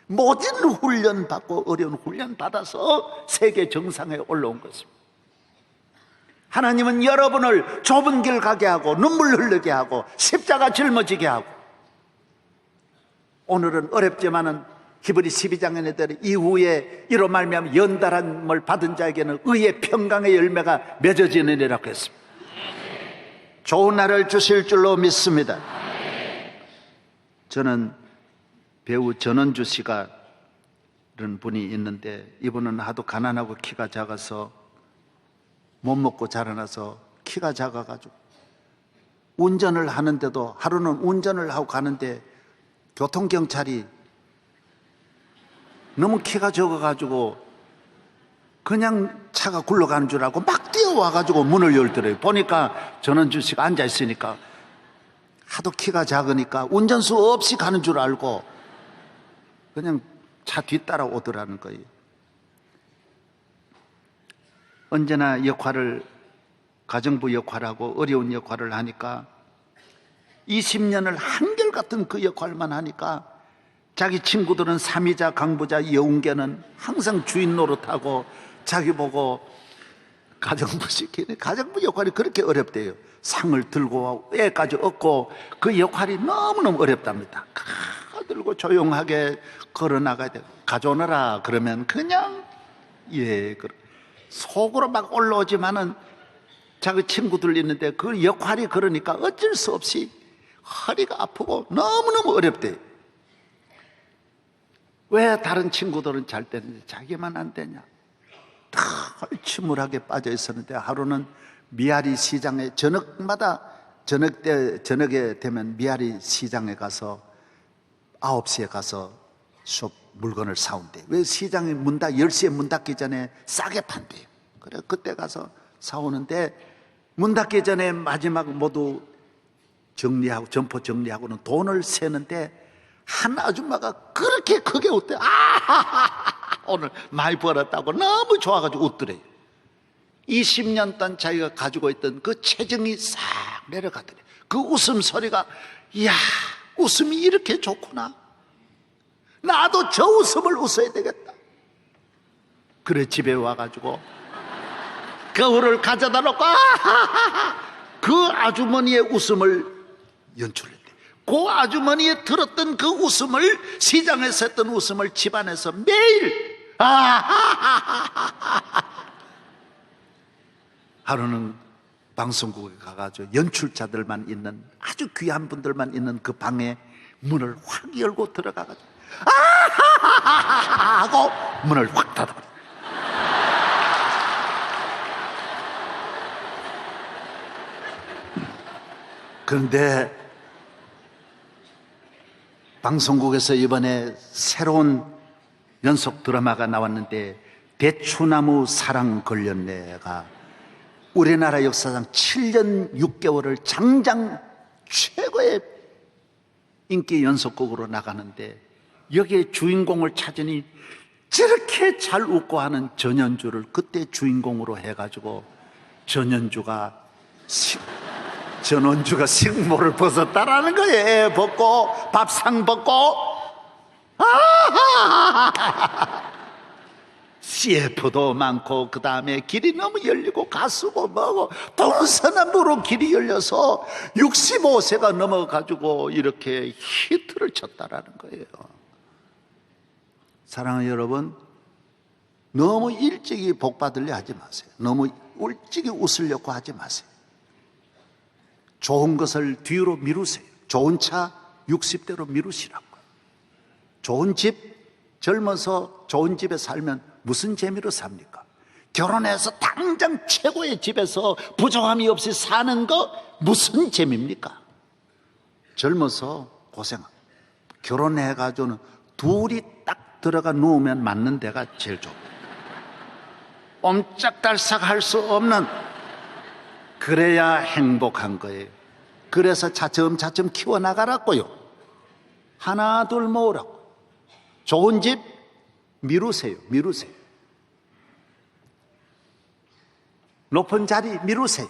모든 훈련 받고 어려운 훈련 받아서 세계 정상에 올라온 것입니다. 하나님은 여러분을 좁은 길 가게 하고 눈물 흘리게 하고 십자가 짊어지게 하고, 오늘은 어렵지만은 히브리 12장에 내더니 이후에 이로 말미암아 연달함을 받은 자에게는 의의 평강의 열매가 맺어지느니라고 했습니다. 좋은 날을 주실 줄로 믿습니다. 저는 배우 전원주 씨가 이런 분이 있는데, 이분은 하도 가난하고 키가 작아서 못 먹고 자라나서 키가 작아가지고 운전을 하는데도, 하루는 운전을 하고 가는데 교통경찰이 너무 키가 적어가지고 그냥 차가 굴러가는 줄 알고 막 뛰어와가지고 문을 열더래요. 보니까 전원주 씨가 앉아있으니까 하도 키가 작으니까 운전수 없이 가는 줄 알고 그냥 차 뒤따라 오더라는 거예요. 언제나 역할을, 가정부 역할하고 어려운 역할을 하니까 20년을 한결같은 그 역할만 하니까 자기 친구들은 삼이자 강부자 여운계는 항상 주인 노릇하고 자기 보고 가정부 시키네. 가정부 역할이 그렇게 어렵대요. 상을 들고 애까지 얻고 그 역할이 너무너무 어렵답니다. 들고 조용하게 걸어나가야 돼요. 가져오너라 그러면 그냥 속으로 막 올라오지만은 자기 친구들 있는데 그 역할이 그러니까 어쩔 수 없이 허리가 아프고 너무너무 어렵대요. 왜 다른 친구들은 잘 되는데 자기만 안 되냐? 침울하게 빠져 있었는데 하루는 미아리 시장에 저녁에 되면 미아리 시장에 가서 9시에 가서 물건을 사온대. 왜 시장이 10시에 문 닫기 전에 싸게 판대요. 그래 그때 가서 사오는데 문 닫기 전에 마지막 모두 정리하고 점포 정리하고는 돈을 세는데 한 아줌마가 그렇게 크게 웃대. 오늘 많이 벌었다고 너무 좋아가지고 웃더래요. 20년 동안 자기가 가지고 있던 그 체증이 싹 내려가더래요. 그 웃음소리가, 이야, 웃음이 이렇게 좋구나. 나도 저 웃음을 웃어야 되겠다. 그래 집에 와가지고 거울을 가져다 놓고 그 아주머니의 웃음을 연출했대. 그 아주머니의 들었던 그 웃음을, 시장에서 했던 웃음을 집안에서 매일 하루는 방송국에 가가지고 연출자들만 있는, 아주 귀한 분들만 있는 그 방에 문을 확 열고 들어가가지고 하고 문을 확 닫아. 그런데 방송국에서 이번에 새로운 연속 드라마가 나왔는데 대추나무 사랑 걸렸네가 우리나라 역사상 7년 6개월을 장장 최고의 인기 연속극으로 나가는데, 여기에 주인공을 찾으니 저렇게 잘 웃고 하는 전현주를 그때 주인공으로 해가지고 전원주가 식모를 벗었다라는 거예요. 애 벗고 밥상 벗고 CF도 많고 그 다음에 길이 너무 열리고 가수고 뭐고 동서남북으로 길이 열려서 65세가 넘어가지고 이렇게 히트를 쳤다라는 거예요. 사랑하는 여러분, 너무 일찍이 복 받으려 하지 마세요. 너무 일찍이 웃으려고 하지 마세요. 좋은 것을 뒤로 미루세요. 좋은 차 60대로 미루시라고요. 좋은 집, 젊어서 좋은 집에 살면 무슨 재미로 삽니까? 결혼해서 당장 최고의 집에서 부족함이 없이 사는 거 무슨 재미입니까? 젊어서 고생하고 결혼해가지고는 둘이 딱 들어가 누우면 맞는 데가 제일 좋아요. 옴짝달싹 할 수 없는, 그래야 행복한 거예요. 그래서 차츰차츰 키워나가라고요. 하나 둘 모으라고. 좋은 집 미루세요. 높은 자리 미루세요.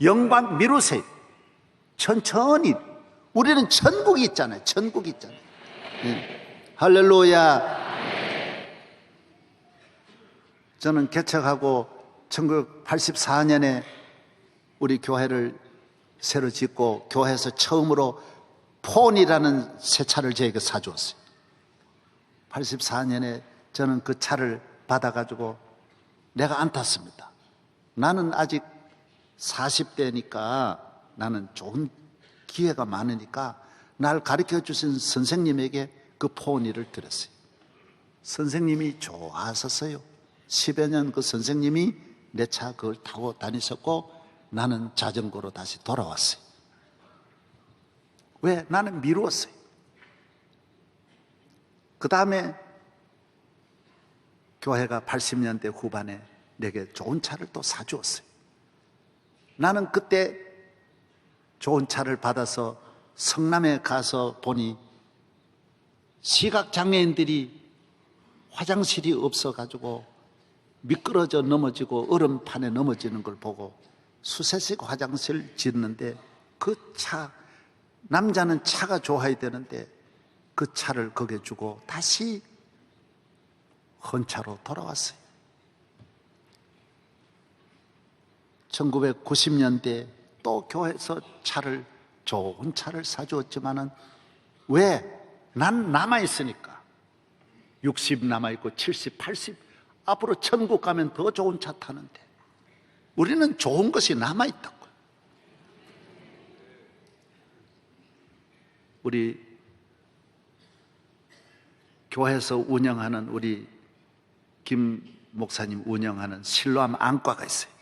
영광 미루세요. 천천히. 우리는 천국이 있잖아요. 네. 할렐루야. 저는 개척하고 1984년에 우리 교회를 새로 짓고 교회에서 처음으로 폰이라는 새 차를 저에게 사주었어요. 84년에 저는 그 차를 받아가지고 내가 안 탔습니다. 나는 아직 40대니까 나는 좋은 기회가 많으니까 날 가르쳐 주신 선생님에게 그 폰이를 드렸어요. 선생님이 좋아하셨어요. 10여 년 그 선생님이 내 차 그걸 타고 다니셨고 나는 자전거로 다시 돌아왔어요. 왜? 나는 미루었어요. 그 다음에 교회가 80년대 후반에 내게 좋은 차를 또 사주었어요. 나는 그때 좋은 차를 받아서 성남에 가서 보니 시각장애인들이 화장실이 없어가지고 미끄러져 넘어지고 얼음판에 넘어지는 걸 보고 수세식 화장실 짓는데 그 차, 남자는 차가 좋아야 되는데 그 차를 거기에 주고 다시 헌차로 돌아왔어요. 1990년대 또 교회에서 좋은 차를 사주었지만은 왜? 난 남아있으니까. 60 남아있고 70, 80 앞으로 천국 가면 더 좋은 차 타는데 우리는 좋은 것이 남아있다고요. 우리 교회에서 운영하는 우리 김 목사님 운영하는 실로암 안과가 있어요.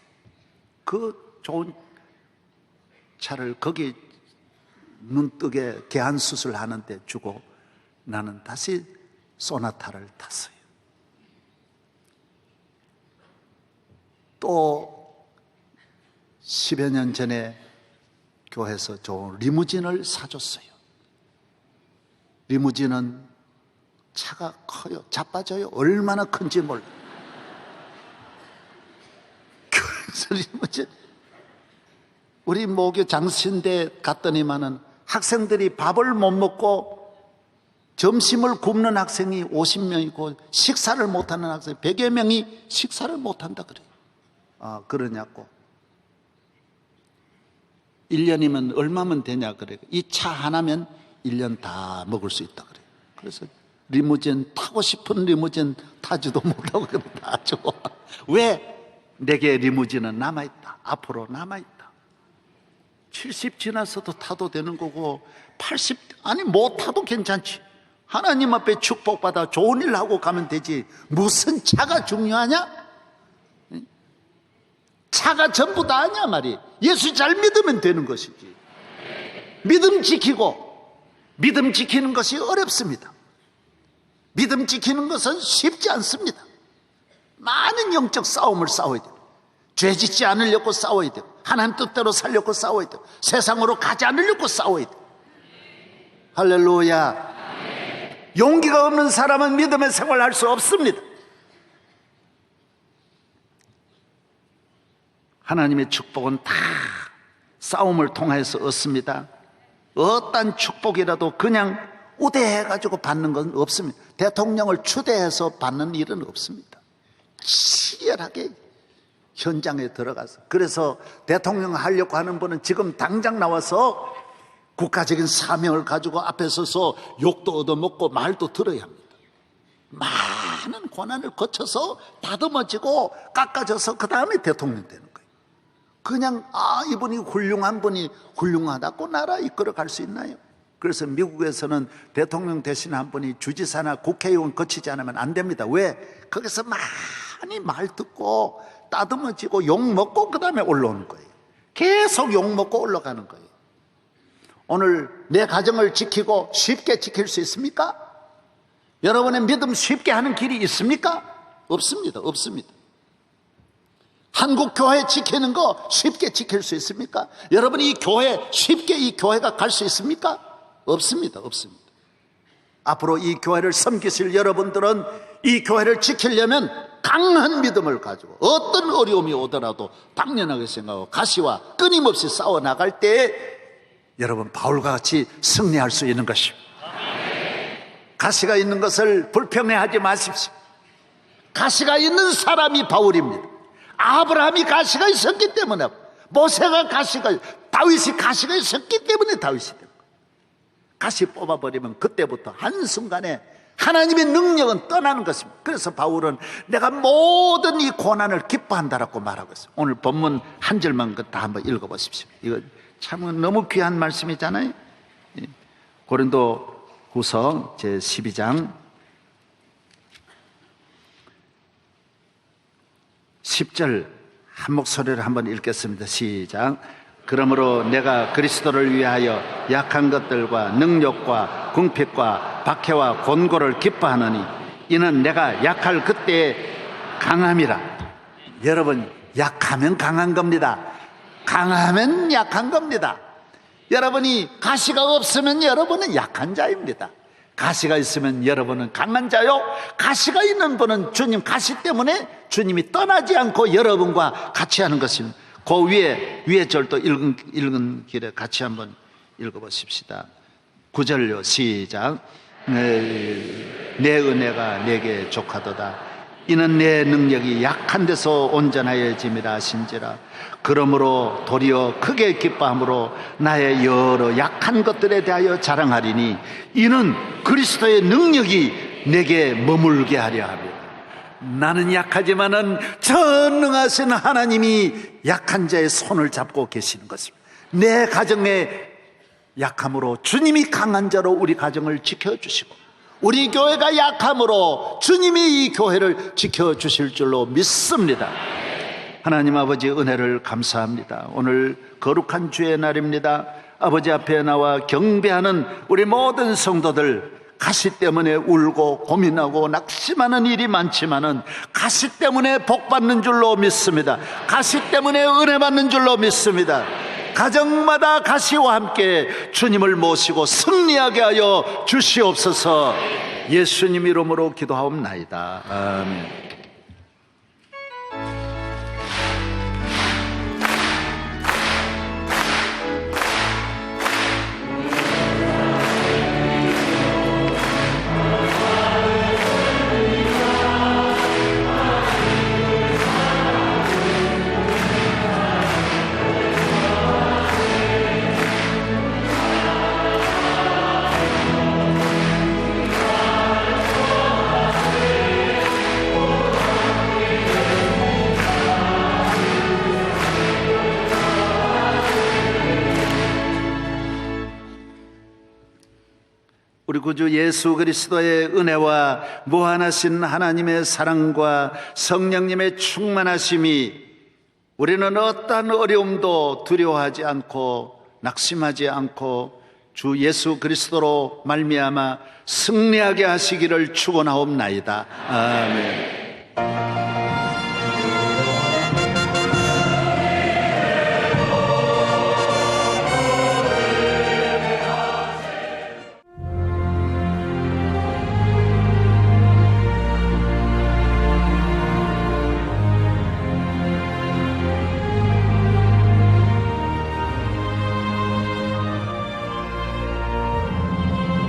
그 좋은 차를 거기 눈뜨게 개한 수술하는데 주고 나는 다시 소나타를 탔어요. 또 10여 년 전에 교회에서 좋은 리무진을 사줬어요. 리무진은 차가 커요. 자빠져요. 얼마나 큰지 몰라요. 교회에서 리무진. 우리 모교 장신대 갔더니만은 학생들이 밥을 못 먹고 점심을 굶는 학생이 50명이고 식사를 못하는 학생 100여 명이 식사를 못한다 그래요. 아, 그러냐고. 1년이면 얼마면 되냐 그래요. 이 차 하나면 1년 다 먹을 수 있다 그래요. 그래서 리무진 타고 싶은 리무진 타지도 못하고 다 줘. 왜? 내게 리무진은 남아있다. 앞으로 남아있다. 70 지나서도 타도 되는 거고 80 아니 못 타도 괜찮지. 하나님 앞에 축복받아 좋은 일 하고 가면 되지. 무슨 차가 중요하냐? 차가 전부 다 아니야 말이. 예수 잘 믿으면 되는 것이지. 믿음 지키는 것이 어렵습니다. 믿음 지키는 것은 쉽지 않습니다. 많은 영적 싸움을 싸워야 돼요. 죄 짓지 않으려고 싸워야 돼요. 하나님 뜻대로 살려고 싸워야 돼요. 세상으로 가지 않으려고 싸워야 돼요. 할렐루야. 용기가 없는 사람은 믿음의 생활을 할 수 없습니다. 하나님의 축복은 다 싸움을 통해서 얻습니다. 어떤 축복이라도 그냥 우대해가지고 받는 건 없습니다. 대통령을 추대해서 받는 일은 없습니다. 치열하게 현장에 들어가서. 그래서 대통령 하려고 하는 분은 지금 당장 나와서 국가적인 사명을 가지고 앞에 서서 욕도 얻어먹고 말도 들어야 합니다. 많은 고난을 거쳐서 다듬어지고 깎아져서 그 다음에 대통령 되는 거예요. 그냥 이분이 훌륭한 분이 훌륭하다고 나라 이끌어갈 수 있나요? 그래서 미국에서는 대통령 대신 한 분이 주지사나 국회의원 거치지 않으면 안 됩니다. 왜? 거기서 많이 말 듣고 따듬어지고 욕먹고 그 다음에 올라오는 거예요. 계속 욕먹고 올라가는 거예요. 오늘 내 가정을 지키고 쉽게 지킬 수 있습니까? 여러분의 믿음 쉽게 하는 길이 있습니까? 없습니다. 없습니다. 한국 교회 지키는 거 쉽게 지킬 수 있습니까? 여러분 이 교회 쉽게 이 교회가 갈 수 있습니까? 없습니다. 없습니다. 앞으로 이 교회를 섬기실 여러분들은 이 교회를 지키려면 강한 믿음을 가지고 어떤 어려움이 오더라도 당연하게 생각하고 가시와 끊임없이 싸워 나갈 때에 여러분 바울과 같이 승리할 수 있는 것입니다. 가시가 있는 것을 불평해하지 마십시오. 가시가 있는 사람이 바울입니다. 아브라함이 가시가 있었기 때문에, 모세가 가시가, 다윗이 가시가 있었기 때문에 다윗이 된 거예요. 가시 뽑아버리면 그때부터 한순간에 하나님의 능력은 떠나는 것입니다. 그래서 바울은 내가 모든 이 고난을 기뻐한다라고 말하고 있어요. 오늘 본문 한 절만 다 한번 읽어보십시오. 이거 참 너무 귀한 말씀이잖아요. 고린도 후서 제12장 10절 한 목소리로 한번 읽겠습니다. 시작. 그러므로 내가 그리스도를 위하여 약한 것들과 능력과 궁핍과 박해와 곤고를 기뻐하느니 이는 내가 약할 그때에 강함이라. 여러분, 약하면 강한 겁니다. 강하면 약한 겁니다. 여러분이 가시가 없으면 여러분은 약한 자입니다. 가시가 있으면 여러분은 강한 자요, 가시가 있는 분은 주님 가시 때문에 주님이 떠나지 않고 여러분과 같이 하는 것입니다. 그 위에 절도 읽은 길에 같이 한번 읽어보십시다. 9절요. 시작. 내 은혜가 내게 족하도다. 이는 내 능력이 약한 데서 온전하여짐이라 하신지라. 그러므로 도리어 크게 기뻐함으로 나의 여러 약한 것들에 대하여 자랑하리니 이는 그리스도의 능력이 내게 머물게 하려 함이라. 나는 약하지만은 전능하신 하나님이 약한 자의 손을 잡고 계시는 것입니다. 내 가정의 약함으로 주님이 강한 자로 우리 가정을 지켜주시고, 우리 교회가 약함으로 주님이 이 교회를 지켜주실 줄로 믿습니다. 하나님 아버지, 은혜를 감사합니다. 오늘 거룩한 주의 날입니다. 아버지 앞에 나와 경배하는 우리 모든 성도들, 가시 때문에 울고 고민하고 낙심하는 일이 많지만은 가시 때문에 복 받는 줄로 믿습니다. 가시 때문에 은혜 받는 줄로 믿습니다. 가정마다 가시와 함께 주님을 모시고 승리하게 하여 주시옵소서. 예수님 이름으로 기도하옵나이다. 아멘. 우리 구주 예수 그리스도의 은혜와 무한하신 하나님의 사랑과 성령님의 충만하심이 우리는 어떠한 어려움도 두려워하지 않고 낙심하지 않고 주 예수 그리스도로 말미암아 승리하게 하시기를 축원하옵나이다. 아멘.